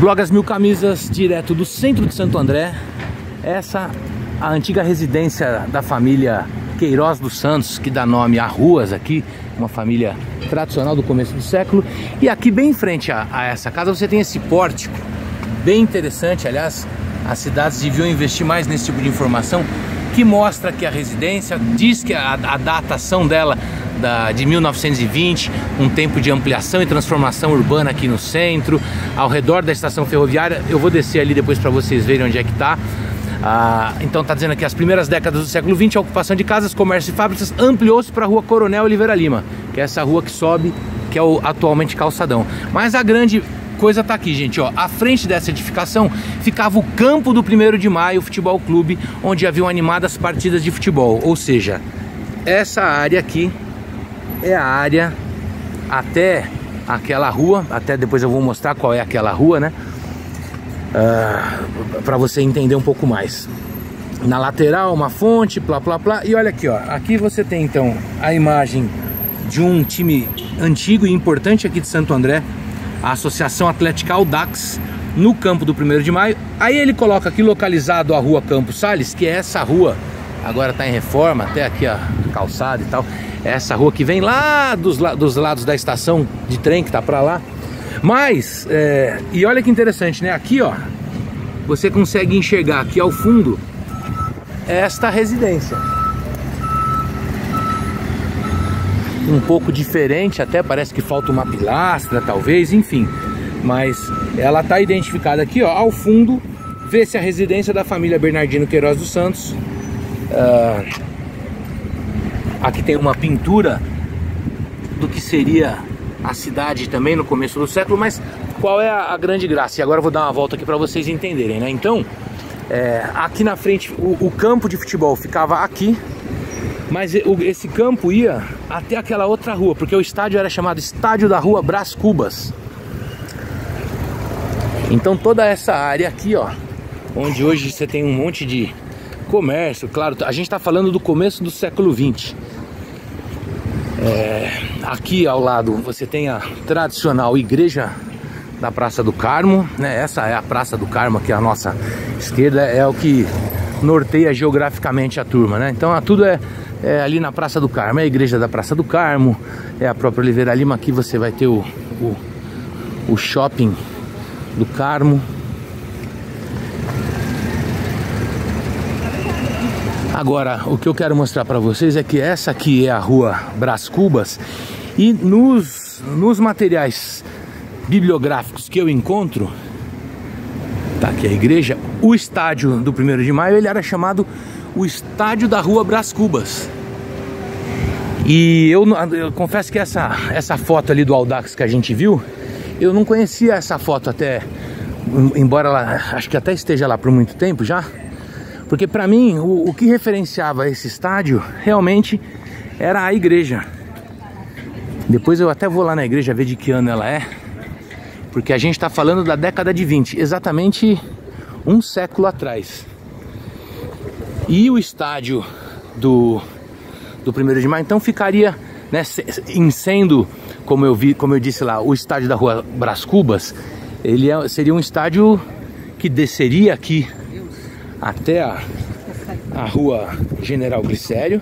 Blog As Mil Camisas, direto do centro de Santo André. Essa a antiga residência da família Queiroz dos Santos, que dá nome a ruas aqui, uma família tradicional do começo do século. E aqui bem em frente a essa casa você tem esse pórtico, bem interessante. Aliás, as cidades deviam investir mais nesse tipo de informação, que mostra que a residência, diz que a datação dela de 1920, um tempo de ampliação e transformação urbana aqui no centro, ao redor da estação ferroviária. Eu vou descer ali depois para vocês verem onde é que está. Então está dizendo que as primeiras décadas do século XX, a ocupação de casas, comércio e fábricas ampliou-se para a rua Coronel Oliveira Lima, que é essa rua que sobe, que é o atualmente calçadão. Mas a grande coisa está aqui, gente, ó. À frente dessa edificação ficava o campo do 1º de Maio Futebol Clube, onde haviam animadas partidas de futebol. Ou seja, essa área aqui é a área até aquela rua. Até depois eu vou mostrar qual é aquela rua, né? Para você entender um pouco mais. Na lateral uma fonte, plá plá plá. E olha aqui, ó. Aqui você tem então a imagem de um time antigo e importante aqui de Santo André, a Associação Atlética Audax, no campo do 1º de Maio. Aí ele coloca aqui localizado a rua Campos Sales, que é essa rua, agora está em reforma, até aqui a calçada e tal. Essa rua que vem lá dos lados da estação de trem, que está para lá. Mas, e olha que interessante, né? Aqui, ó, você consegue enxergar aqui ao fundo esta residência. Um pouco diferente, até parece que falta uma pilastra, talvez, enfim. Mas ela está identificada aqui, ó, ao fundo. Vê-se a residência da família Bernardino Queiroz dos Santos. Aqui tem uma pintura do que seria a cidade também no começo do século. Mas qual é a grande graça? E agora eu vou dar uma volta aqui para vocês entenderem, né? Então, aqui na frente o campo de futebol ficava aqui, mas esse campo ia até aquela outra rua, porque o estádio era chamado Estádio da Rua Brás Cubas. Então toda essa área aqui, ó, onde hoje você tem um monte de comércio, claro, a gente está falando do começo do século XX. Aqui ao lado você tem a tradicional igreja da Praça do Carmo, né? Essa é a Praça do Carmo, aqui à nossa esquerda, é o que norteia geograficamente a turma, né? Então tudo é ali na Praça do Carmo, é a igreja da Praça do Carmo, é a própria Oliveira Lima. Aqui você vai ter o shopping do Carmo. Agora, o que eu quero mostrar para vocês é que essa aqui é a rua Brás Cubas, e nos materiais bibliográficos que eu encontro, tá aqui a igreja, o estádio do 1º de Maio, ele era chamado o Estádio da Rua Brás Cubas. E eu confesso que essa foto ali do Audax que a gente viu, eu não conhecia essa foto até, embora ela acho que até esteja lá por muito tempo já. Porque para mim, o que referenciava esse estádio realmente era a igreja. Depois eu até vou lá na igreja ver de que ano ela é. Porque a gente está falando da década de 20, exatamente um século atrás. E o estádio do 1º de Maio, então ficaria, né, em sendo, como eu disse lá, o estádio da Rua Brás Cubas, ele seria um estádio que desceria aqui até a Rua General Glicério.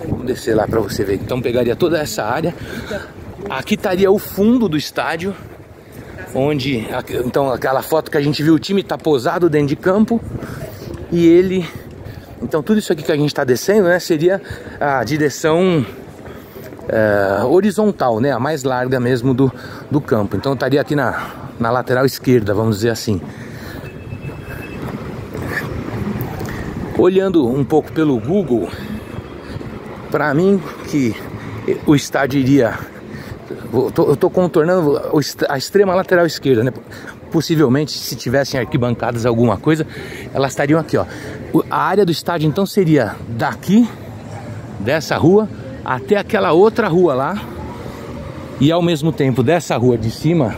Vamos descer lá para você ver. Então pegaria toda essa área. Aqui estaria o fundo do estádio, onde, então, aquela foto que a gente viu, o time está posado dentro de campo. E ele, então tudo isso aqui que a gente está descendo, né, seria a direção horizontal, né, a mais larga mesmo do campo. Então estaria aqui na lateral esquerda, vamos dizer assim. Olhando um pouco pelo Google, para mim que o estádio iria, eu tô contornando a extrema lateral esquerda, né? Possivelmente, se tivessem arquibancadas alguma coisa, elas estariam aqui, ó. A área do estádio então seria daqui, dessa rua, até aquela outra rua lá, e ao mesmo tempo dessa rua de cima,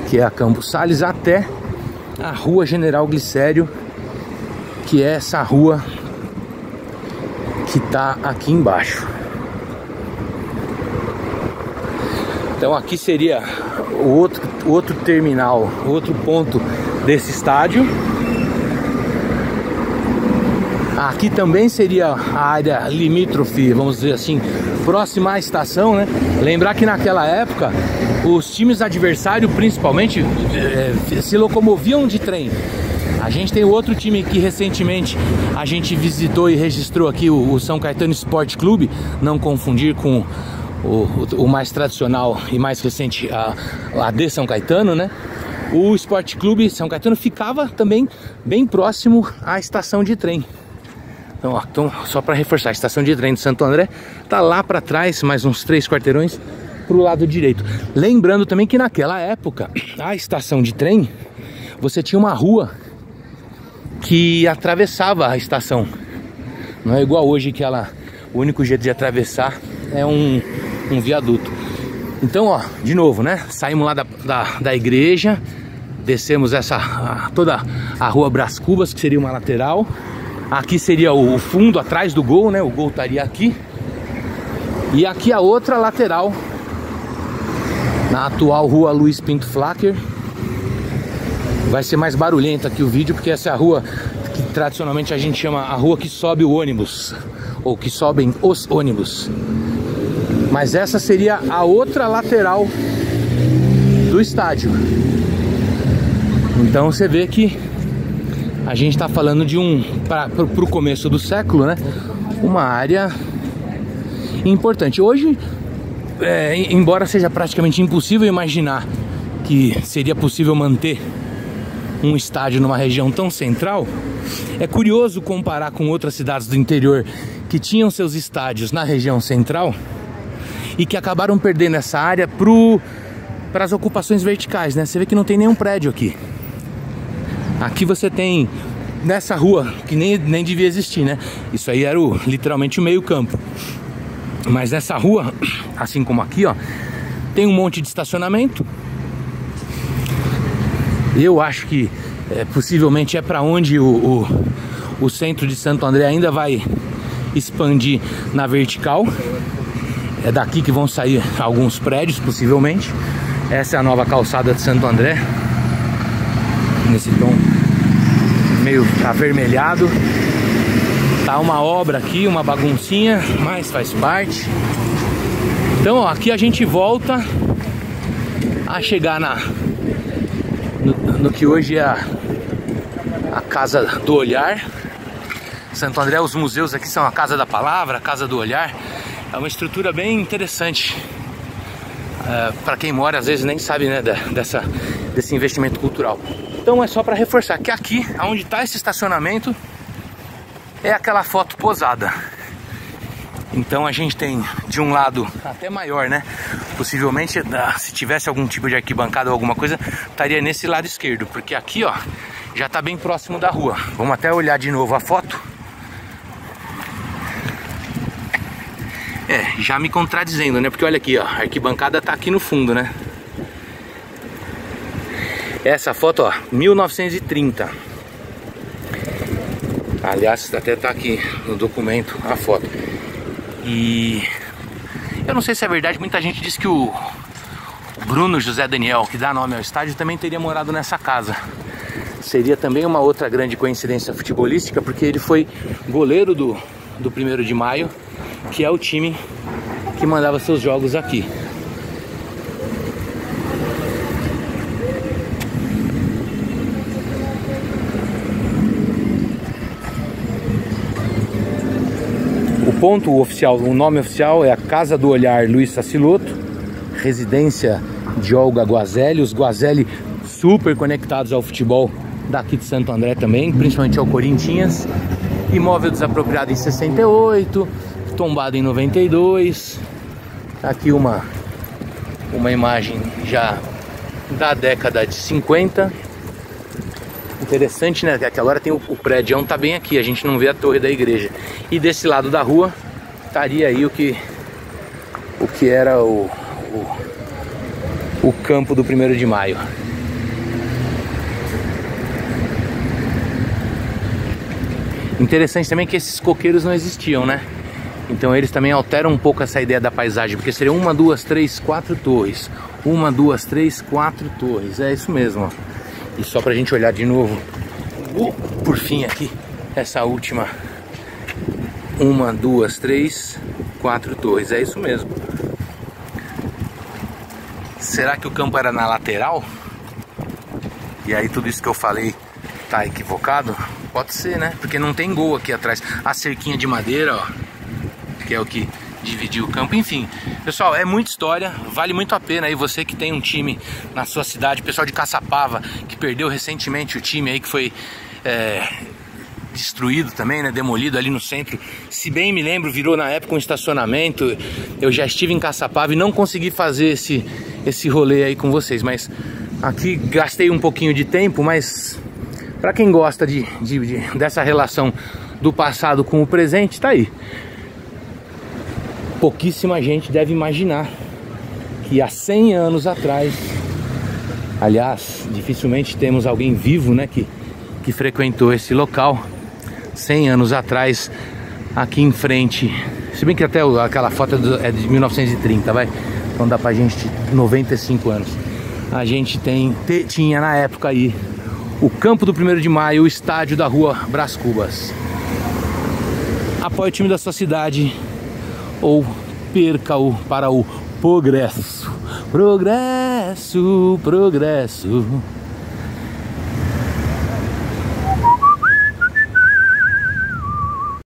que é a Campos Sales, até a Rua General Glicério, que é essa rua que tá aqui embaixo. Então aqui seria o outro terminal, outro ponto desse estádio. Aqui também seria a área limítrofe, vamos dizer assim, próxima à estação, né? Lembrar que naquela época os times adversários principalmente se locomoviam de trem. A gente tem outro time que recentemente a gente visitou e registrou aqui, o São Caetano Sport Clube, não confundir com o mais tradicional e mais recente, a AD São Caetano, né? O Sport Clube São Caetano ficava também bem próximo à estação de trem. Então, ó, só para reforçar, a estação de trem de Santo André tá lá para trás, mais uns 3 quarteirões pro lado direito. Lembrando também que naquela época, a estação de trem, você tinha uma rua que atravessava a estação. Não é igual hoje que o único jeito de atravessar é um viaduto. Então, ó, de novo, né? Saímos lá da igreja, descemos toda a rua Brás Cubas, que seria uma lateral. Aqui seria o fundo atrás do gol, né? O gol estaria aqui. E aqui a outra lateral, na atual rua Luiz Pinto Flacker. Vai ser mais barulhento aqui o vídeo, porque essa é a rua que tradicionalmente a gente chama a rua que sobe o ônibus, ou que sobem os ônibus. Mas essa seria a outra lateral do estádio. Então você vê que a gente está falando de para o começo do século, né? Uma área importante. Hoje, embora seja praticamente impossível imaginar que seria possível manter um estádio numa região tão central, é curioso comparar com outras cidades do interior que tinham seus estádios na região central e que acabaram perdendo essa área para as ocupações verticais, né? Você vê que não tem nenhum prédio aqui. Aqui você tem, nessa rua, que nem devia existir, né? Isso aí era literalmente o meio campo. Mas nessa rua, assim como aqui, ó, tem um monte de estacionamento. Eu acho que possivelmente é para onde o centro de Santo André ainda vai expandir na vertical. É daqui que vão sair alguns prédios, possivelmente. Essa é a nova calçada de Santo André, nesse tom meio avermelhado. Tá uma obra aqui, uma baguncinha, mas faz parte. Então, ó, aqui a gente volta a chegar no que hoje é a Casa do Olhar. Santo André, os museus aqui são a Casa da Palavra, a Casa do Olhar. É uma estrutura bem interessante. Para quem mora, às vezes nem sabe, né, desse investimento cultural. Então é só para reforçar que aqui, onde está esse estacionamento, é aquela foto posada. Então a gente tem de um lado até maior, né? Possivelmente, se tivesse algum tipo de arquibancada ou alguma coisa, estaria nesse lado esquerdo, porque aqui, ó, já está bem próximo da rua. Vamos até olhar de novo a foto. Já me contradizendo, né? Porque olha aqui, ó, a arquibancada tá aqui no fundo, né? Essa foto, ó, 1930. Aliás, até tá aqui no documento a foto. E eu não sei se é verdade, muita gente diz que o Bruno José Daniel, que dá nome ao estádio, também teria morado nessa casa. Seria também uma outra grande coincidência futebolística, porque ele foi goleiro do 1º de Maio, que é o time que mandava seus jogos aqui. O nome oficial é a Casa do Olhar Luiz Saciloto, residência de Olga Guazelli. Os Guazelli super conectados ao futebol daqui de Santo André também, principalmente ao Corinthians. Imóvel desapropriado em 68, tombado em 92. Aqui uma imagem já da década de 50. Interessante, né? Que agora tem o prédio, tá bem aqui, a gente não vê a torre da igreja. E desse lado da rua estaria aí o que era o campo do 1º de Maio. Interessante também que esses coqueiros não existiam, né? Então eles também alteram um pouco essa ideia da paisagem, porque seria 1, 2, 3, 4 torres. 1, 2, 3, 4 torres. É isso mesmo, ó. E só pra gente olhar de novo, por fim aqui, essa última. 1, 2, 3, 4 torres. É isso mesmo. Será que o campo era na lateral? E aí tudo isso que eu falei tá equivocado? Pode ser, né? Porque não tem gol aqui atrás. A cerquinha de madeira, ó, que é o que dividiu o campo. Enfim, pessoal, é muita história. Vale muito a pena aí você que tem um time na sua cidade. Pessoal de Caçapava, que perdeu recentemente o time aí, que foi destruído também, né? Demolido ali no centro. Se bem me lembro, virou na época um estacionamento. Eu já estive em Caçapava e não consegui fazer esse rolê aí com vocês. Mas aqui gastei um pouquinho de tempo, mas para quem gosta dessa relação do passado com o presente, tá aí. Pouquíssima gente deve imaginar que há 100 anos atrás, aliás, dificilmente temos alguém vivo, né, que frequentou esse local 100 anos atrás, aqui em frente. Se bem que até aquela foto é de 1930, vai? Então dá pra gente 95 anos. A gente tinha na época aí o campo do 1º de maio, o estádio da rua Brás Cubas. Apoie o time da sua cidade ou perca-o para o progresso. Progresso, progresso.